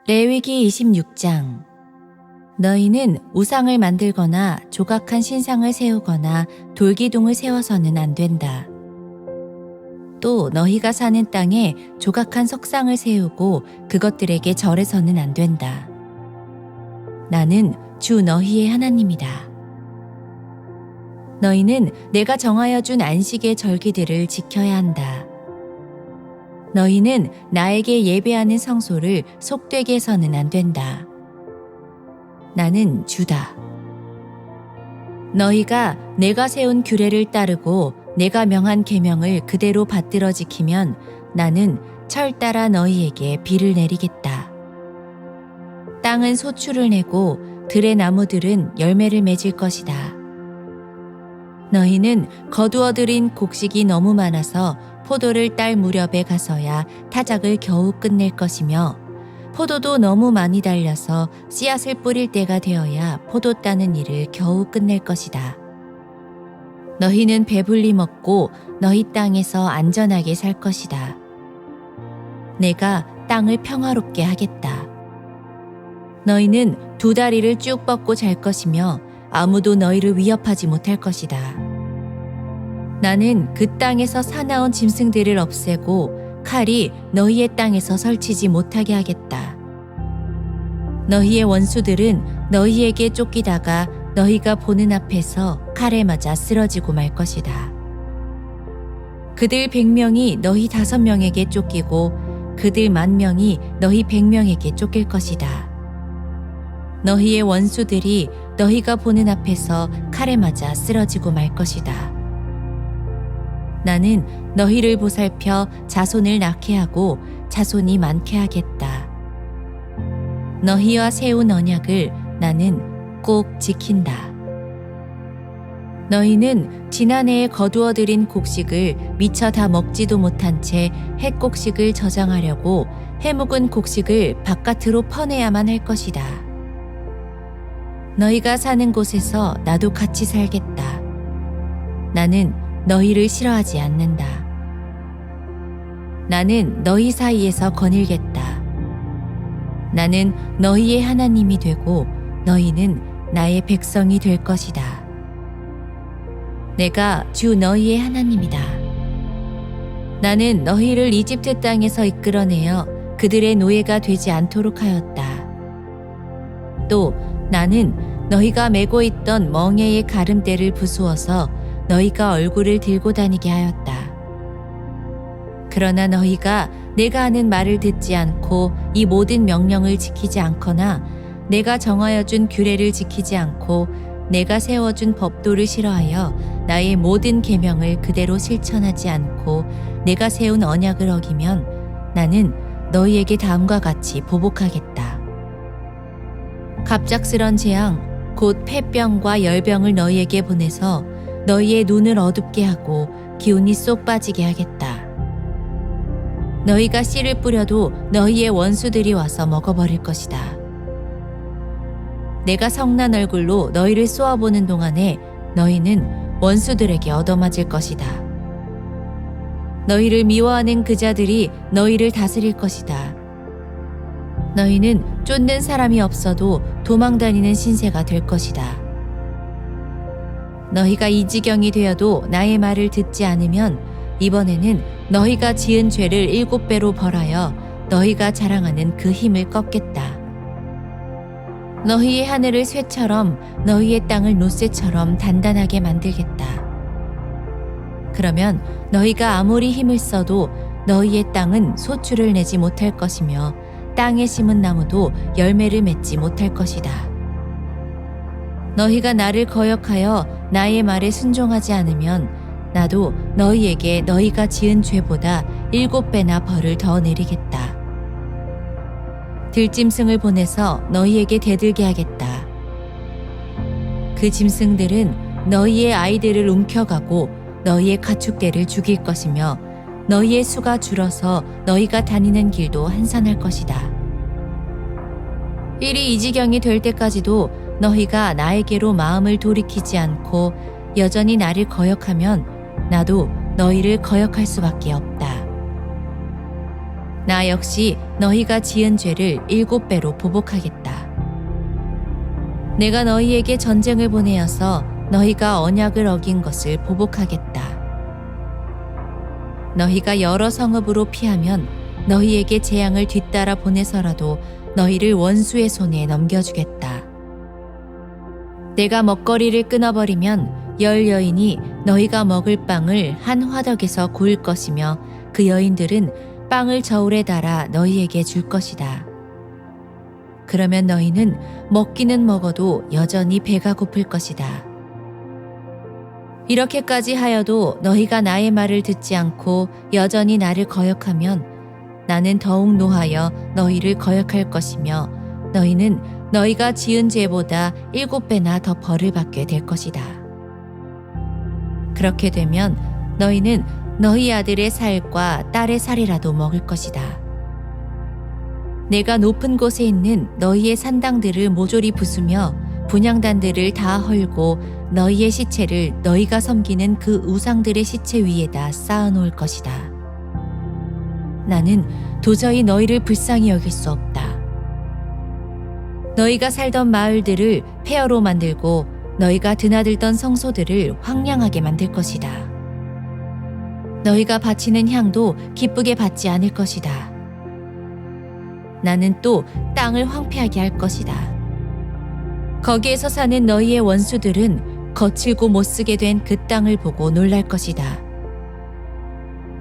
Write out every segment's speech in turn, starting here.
레위기 26장. 너희는 우상을 만들거나 조각한 신상을 세우거나 돌기둥을 세워서는 안 된다. 또 너희가 사는 땅에 조각한 석상을 세우고 그것들에게 절해서는 안 된다. 나는 주 너희의 하나님이다. 너희는 내가 정하여 준 안식의 절기들을 지켜야 한다. 너희는 나에게 예배하는 성소를 속되게 해서는 안 된다. 나는 주다. 너희가 내가 세운 규례를 따르고 내가 명한 계명을 그대로 받들어 지키면 나는 철 따라 너희에게 비를 내리겠다. 땅은 소출을 내고 들의 나무들은 열매를 맺을 것이다. 너희는 거두어들인 곡식이 너무 많아서 포도를 딸 무렵에 가서야 타작을 겨우 끝낼 것이며 포도도 너무 많이 달려서 씨앗을 뿌릴 때가 되어야 포도 따는 일을 겨우 끝낼 것이다. 너희는 배불리 먹고 너희 땅에서 안전하게 살 것이다. 내가 땅을 평화롭게 하겠다. 너희는 두 다리를 쭉 뻗고 잘 것이며 아무도 너희를 위협하지 못할 것이다. 나는 그 땅에서 사나운 짐승들을 없애고 칼이 너희의 땅에서 설치지 못하게 하겠다. 너희의 원수들은 너희에게 쫓기다가 너희가 보는 앞에서 칼에 맞아 쓰러지고 말 것이다. 그들 100명이 너희 5명에게 쫓기고 그들 10,000명이 너희 100명에게 쫓길 것이다. 너희의 원수들이 너희가 보는 앞에서 칼에 맞아 쓰러지고 말 것이다. 나는 너희를 보살펴 자손을 낳게 하고 자손이 많게 하겠다. 너희와 세운 언약을 나는 꼭 지킨다. 너희는 지난해에 거두어들인 곡식을 미처 다 먹지도 못한 채 햇곡식을 저장하려고 해묵은 곡식을 바깥으로 퍼내야만 할 것이다. 너희가 사는 곳에서 나도 같이 살겠다. 나는 너희를 싫어하지 않는다. 나는 너희 사이에서 거닐겠다. 나는 너희의 하나님이 되고 너희는 나의 백성이 될 것이다. 내가 주 너희의 하나님이다. 나는 너희를 이집트 땅에서 이끌어내어 그들의 노예가 되지 않도록 하였다. 또 나는 너희가 메고 있던 멍에의 가름대를 부수어서 너희가 얼굴을 들고 다니게 하였다. 그러나 너희가 내가 하는 말을 듣지 않고 이 모든 명령을 지키지 않거나 내가 정하여 준 규례를 지키지 않고 내가 세워준 법도를 싫어하여 나의 모든 계명을 그대로 실천하지 않고 내가 세운 언약을 어기면 나는 너희에게 다음과 같이 보복하겠다. 갑작스런 재앙 곧 폐병과 열병을 너희에게 보내서 너희의 눈을 어둡게 하고 기운이 쏙 빠지게 하겠다. 너희가 씨를 뿌려도 너희의 원수들이 와서 먹어버릴 것이다. 내가 성난 얼굴로 너희를 쏘아보는 동안에 너희는 원수들에게 얻어맞을 것이다. 너희를 미워하는 그 자들이 너희를 다스릴 것이다. 너희는 쫓는 사람이 없어도 도망다니는 신세가 될 것이다. 너희가 이 지경이 되어도 나의 말을 듣지 않으면 이번에는 너희가 지은 죄를 7배로 벌하여 너희가 자랑하는 그 힘을 꺾겠다. 너희의 하늘을 쇠처럼 너희의 땅을 놋쇠처럼 단단하게 만들겠다. 그러면 너희가 아무리 힘을 써도 너희의 땅은 소출을 내지 못할 것이며 땅에 심은 나무도 열매를 맺지 못할 것이다. 너희가 나를 거역하여 나의 말에 순종하지 않으면 나도 너희에게 너희가 지은 죄보다 7배나 벌을 더 내리겠다. 들짐승을 보내서 너희에게 대들게 하겠다. 그 짐승들은 너희의 아이들을 움켜가고 너희의 가축대를 죽일 것이며 너희의 수가 줄어서 너희가 다니는 길도 한산할 것이다. 일이 이 지경이 될 때까지도 너희가 나에게로 마음을 돌이키지 않고 여전히 나를 거역하면 나도 너희를 거역할 수밖에 없다. 나 역시 너희가 지은 죄를 7배로 보복하겠다. 내가 너희에게 전쟁을 보내어서 너희가 언약을 어긴 것을 보복하겠다. 너희가 여러 성읍으로 피하면 너희에게 재앙을 뒤따라 보내서라도 너희를 원수의 손에 넘겨주겠다. 내가 먹거리를 끊어버리면 10 여인이 너희가 먹을 빵을 한 화덕에서 구울 것이며 그 여인들은 빵을 저울에 달아 너희에게 줄 것이다. 그러면 너희는 먹기는 먹어도 여전히 배가 고플 것이다. 이렇게까지 하여도 너희가 나의 말을 듣지 않고 여전히 나를 거역하면 나는 더욱 노하여 너희를 거역할 것이며 너희는 너희가 지은 죄보다 7배나 더 벌을 받게 될 것이다. 그렇게 되면 너희는 너희 아들의 살과 딸의 살이라도 먹을 것이다. 내가 높은 곳에 있는 너희의 산당들을 모조리 부수며 분향단들을 다 헐고 너희의 시체를 너희가 섬기는 그 우상들의 시체 위에다 쌓아놓을 것이다. 나는 도저히 너희를 불쌍히 여길 수 없다. 너희가 살던 마을들을 폐허로 만들고 너희가 드나들던 성소들을 황량하게 만들 것이다. 너희가 바치는 향도 기쁘게 받지 않을 것이다. 나는 또 땅을 황폐하게 할 것이다. 거기에서 사는 너희의 원수들은 거칠고 못쓰게 된 그 땅을 보고 놀랄 것이다.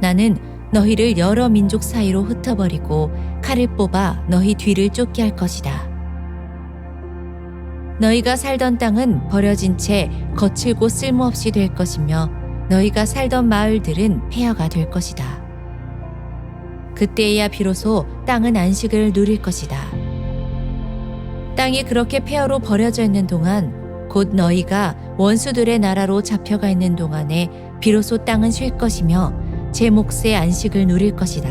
나는 너희를 여러 민족 사이로 흩어버리고 칼을 뽑아 너희 뒤를 쫓게 할 것이다. 너희가 살던 땅은 버려진 채 거칠고 쓸모없이 될 것이며 너희가 살던 마을들은 폐허가 될 것이다. 그때야 비로소 땅은 안식을 누릴 것이다. 땅이 그렇게 폐허로 버려져 있는 동안 곧 너희가 원수들의 나라로 잡혀가 있는 동안에 비로소 땅은 쉴 것이며 제 몫의 안식을 누릴 것이다.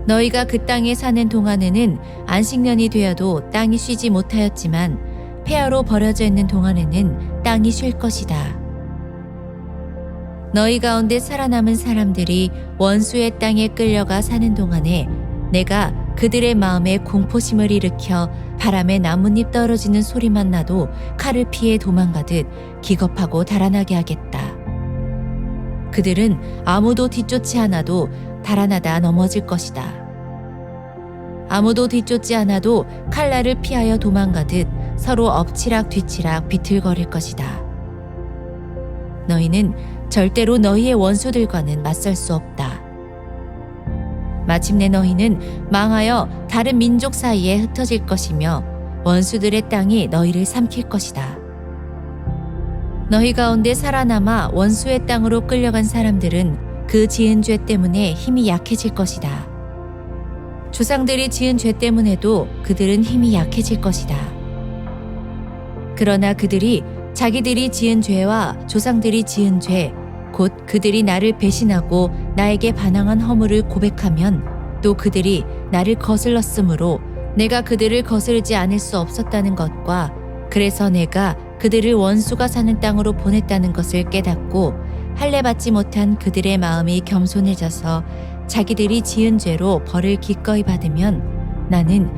너희가 그 땅에 사는 동안에는 안식년이 되어도 땅이 쉬지 못하였지만 폐허로 버려져 있는 동안에는 땅이 쉴 것이다. 너희 가운데 살아남은 사람들이 원수의 땅에 끌려가 사는 동안에 내가 그들의 마음에 공포심을 일으켜 바람에 나뭇잎 떨어지는 소리만 나도 칼을 피해 도망가듯 기겁하고 달아나게 하겠다. 그들은 아무도 뒤쫓지 않아도 달아나다 넘어질 것이다. 아무도 뒤쫓지 않아도 칼날을 피하여 도망가듯 서로 엎치락 뒤치락 비틀거릴 것이다. 너희는 절대로 너희의 원수들과는 맞설 수 없다. 마침내 너희는 망하여 다른 민족 사이에 흩어질 것이며 원수들의 땅이 너희를 삼킬 것이다. 너희 가운데 살아남아 원수의 땅으로 끌려간 사람들은 그 지은 죄 때문에 힘이 약해질 것이다. 조상들이 지은 죄 때문에도 그들은 힘이 약해질 것이다. 그러나 그들이 자기들이 지은 죄와 조상들이 지은 죄, 곧 그들이 나를 배신하고 나에게 반항한 허물을 고백하면 또 그들이 나를 거슬렀으므로 내가 그들을 거스르지 않을 수 없었다는 것과 그래서 내가 그들을 원수가 사는 땅으로 보냈다는 것을 깨닫고 할례받지 못한 그들의 마음이 겸손해져서 자기들이 지은 죄로 벌을 기꺼이 받으면 나는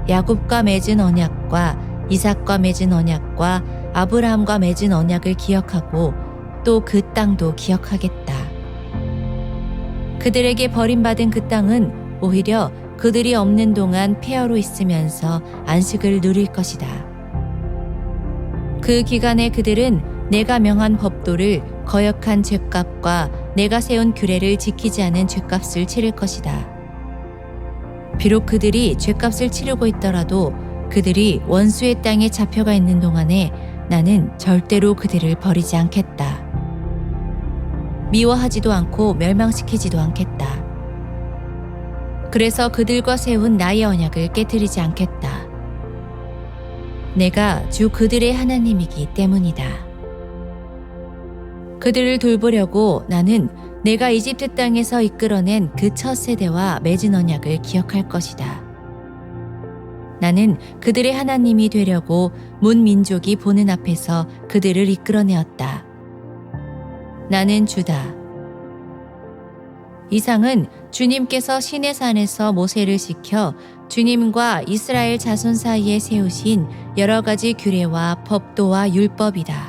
야곱과 맺은 언약과 이삭과 맺은 언약과 아브라함과 맺은 언약을 기억하고 또 그 땅도 기억하겠다. 그들에게 버림받은 그 땅은 오히려 그들이 없는 동안 폐허로 있으면서 안식을 누릴 것이다. 그 기간에 그들은 내가 명한 법도를 거역한 죗값과 내가 세운 규례를 지키지 않은 죗값을 치를 것이다. 비록 그들이 죗값을 치르고 있더라도 그들이 원수의 땅에 잡혀가 있는 동안에 나는 절대로 그들을 버리지 않겠다. 미워하지도 않고 멸망시키지도 않겠다. 그래서 그들과 세운 나의 언약을 깨뜨리지 않겠다. 내가 주 그들의 하나님이기 때문이다. 그들을 돌보려고 나는 내가 이집트 땅에서 이끌어낸 그 첫 세대와 맺은 언약을 기억할 것이다. 나는 그들의 하나님이 되려고 문 민족이 보는 앞에서 그들을 이끌어내었다. 나는 주다. 이상은 주님께서 시내산에서 모세를 시켜 주님과 이스라엘 자손 사이에 세우신 여러 가지 규례와 법도와 율법이다.